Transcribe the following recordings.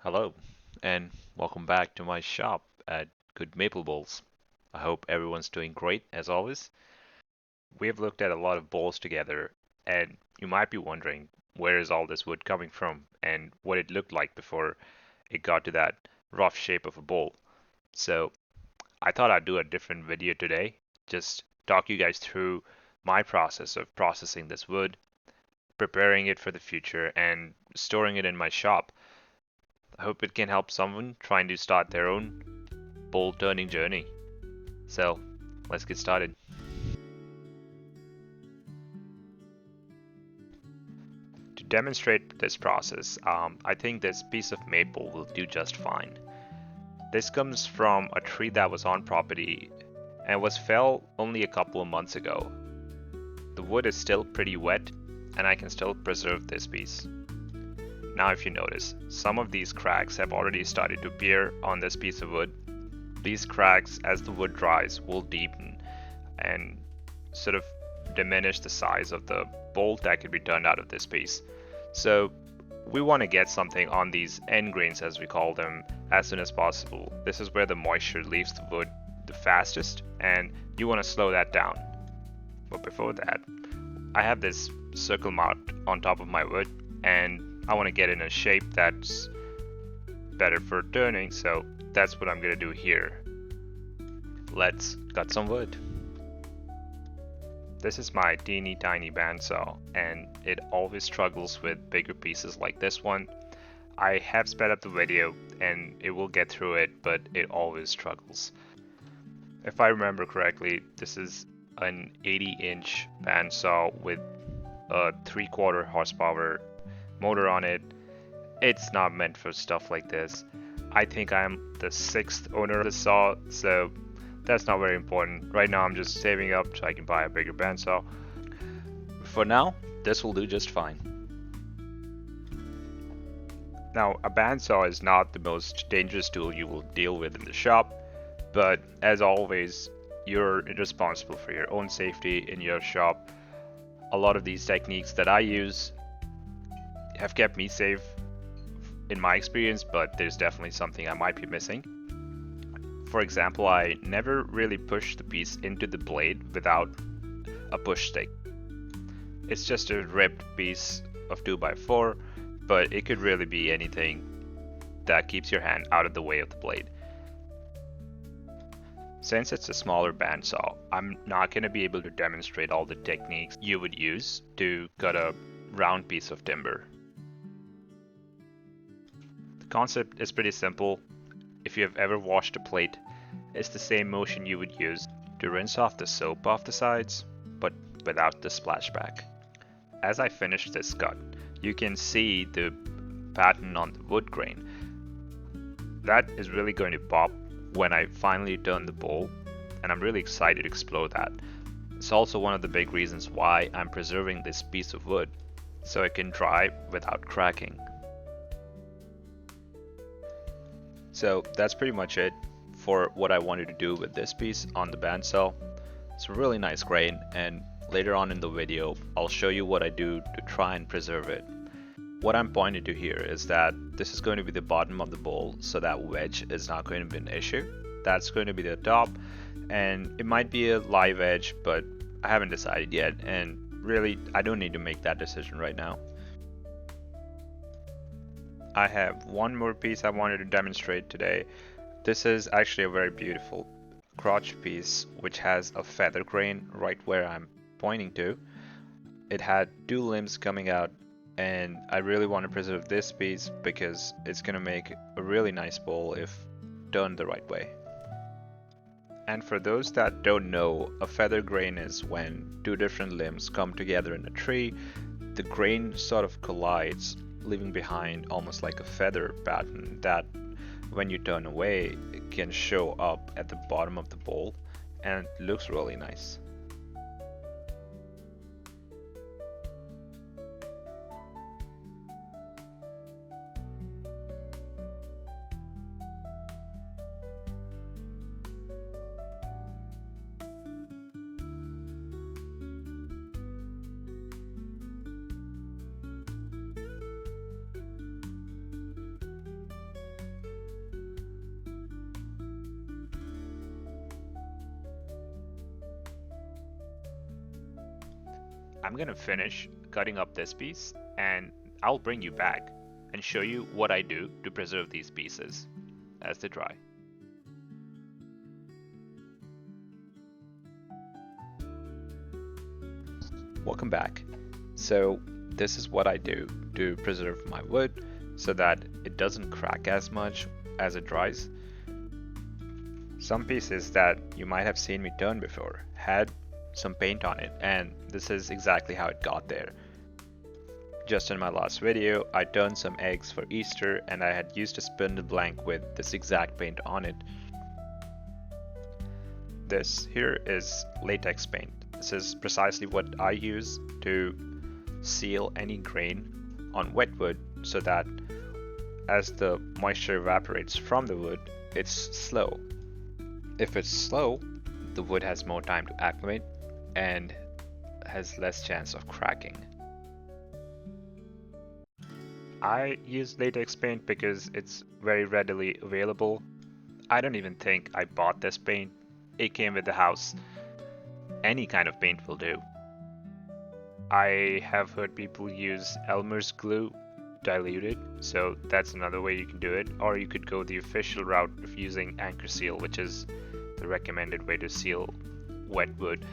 Hello, and welcome back to my shop at Good Maple Bowls. I hope everyone's doing great as always. We have looked at a lot of bowls together, and you might be wondering where is all this wood coming from and what it looked like before it got to that rough shape of a bowl. So I thought I'd do a different video today, just talk you guys through my process of processing this wood, preparing it for the future, and storing it in my shop. I hope it can help someone trying to start their own bowl turning journey. So let's get started. To demonstrate this process, I think this piece of maple will do just fine. This comes from a tree that was on property and was felled only a couple of months ago. The wood is still pretty wet and I can still preserve this piece. Now if you notice, some of these cracks have already started to appear on this piece of wood. These cracks, as the wood dries, will deepen and sort of diminish the size of the bolt that could be turned out of this piece. So we want to get something on these end grains, as we call them, as soon as possible. This is where the moisture leaves the wood the fastest, and you want to slow that down. But before that, I have this circle marked on top of my wood, and I want to get in a shape that's better for turning, so that's what I'm going to do here. Let's cut some wood. This is my teeny tiny bandsaw, and it always struggles with bigger pieces like this one. I have sped up the video and it will get through it, but it always struggles. If I remember correctly, this is an 80-inch bandsaw with a 3/4 horsepower motor on it. It's not meant for stuff like this. I think I'm the sixth owner of the saw, so that's not very important. Right now I'm just saving up so I can buy a bigger bandsaw. For now, this will do just fine. Now, a bandsaw is not the most dangerous tool you will deal with in the shop, but as always, you're responsible for your own safety in your shop. A lot of these techniques that I use have kept me safe in my experience, but there's definitely something I might be missing. For example, I never really push the piece into the blade without a push stick. It's just a ripped piece of 2x4, but it could really be anything that keeps your hand out of the way of the blade. Since it's a smaller bandsaw, I'm not going to be able to demonstrate all the techniques you would use to cut a round piece of timber. The concept is pretty simple. If you have ever washed a plate, it's the same motion you would use to rinse off the soap off the sides, but without the splashback. As I finish this cut, you can see the pattern on the wood grain. That is really going to pop when I finally turn the bowl, and I'm really excited to explore that. It's also one of the big reasons why I'm preserving this piece of wood, so it can dry without cracking. So that's pretty much it for what I wanted to do with this piece on the bandsaw. It's a really nice grain, and later on in the video I'll show you what I do to try and preserve it. What I'm pointing to here is that this is going to be the bottom of the bowl, so that wedge is not going to be an issue. That's going to be the top, and it might be a live edge, but I haven't decided yet, and really I don't need to make that decision right now. I have one more piece I wanted to demonstrate today. This is actually a very beautiful crotch piece which has a feather grain right where I'm pointing to. It had two limbs coming out, and I really want to preserve this piece because it's going to make a really nice bowl if done the right way. And for those that don't know, a feather grain is when two different limbs come together in a tree. The grain sort of collides, leaving behind almost like a feather pattern that when you turn away it can show up at the bottom of the bowl and it looks really nice. I'm gonna finish cutting up this piece and I'll bring you back and show you what I do to preserve these pieces as they dry. Welcome back. So this is what I do to preserve my wood so that it doesn't crack as much as it dries. Some pieces that you might have seen me turn before had some paint on it, and this is exactly how it got there. Just in my last video, I turned some eggs for Easter and I had used a spindle blank with this exact paint on it. This here is latex paint. This is precisely what I use to seal any grain on wet wood so that as the moisture evaporates from the wood, it's slow. If it's slow, the wood has more time to acclimate and has less chance of cracking. I use latex paint because it's very readily available. I don't even think I bought this paint. It came with the house. Any kind of paint will do. I have heard people use Elmer's glue diluted, so that's another way you can do it. Or you could go the official route of using anchor seal, which is the recommended way to seal wet wood.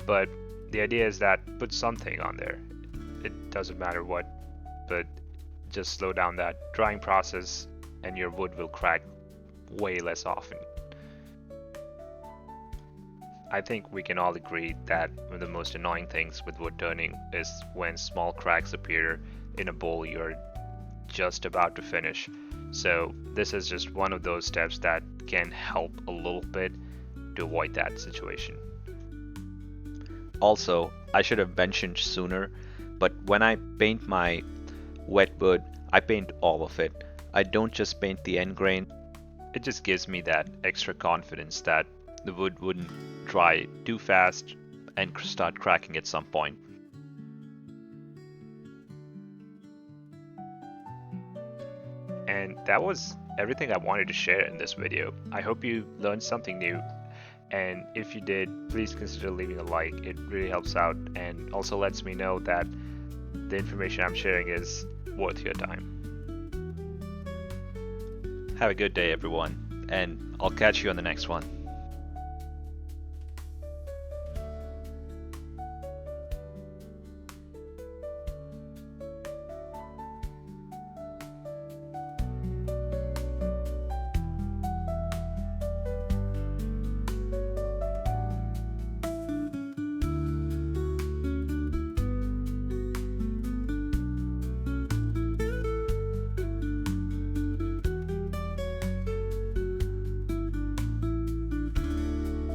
But the idea is that put something on there. It doesn't matter what, but just slow down that drying process and your wood will crack way less often. I think we can all agree that one of the most annoying things with wood turning is when small cracks appear in a bowl you're just about to finish. So this is just one of those steps that can help a little bit to avoid that situation. Also, I should have mentioned sooner, but when I paint my wet wood, I paint all of it. I don't just paint the end grain. It just gives me that extra confidence that the wood wouldn't dry too fast and start cracking at some point. And that was everything I wanted to share in this video. I hope you learned something new, and if you did, please consider leaving a like. It really helps out and also lets me know that the information I'm sharing is worth your time. Have a good day, everyone, and I'll catch you on the next one.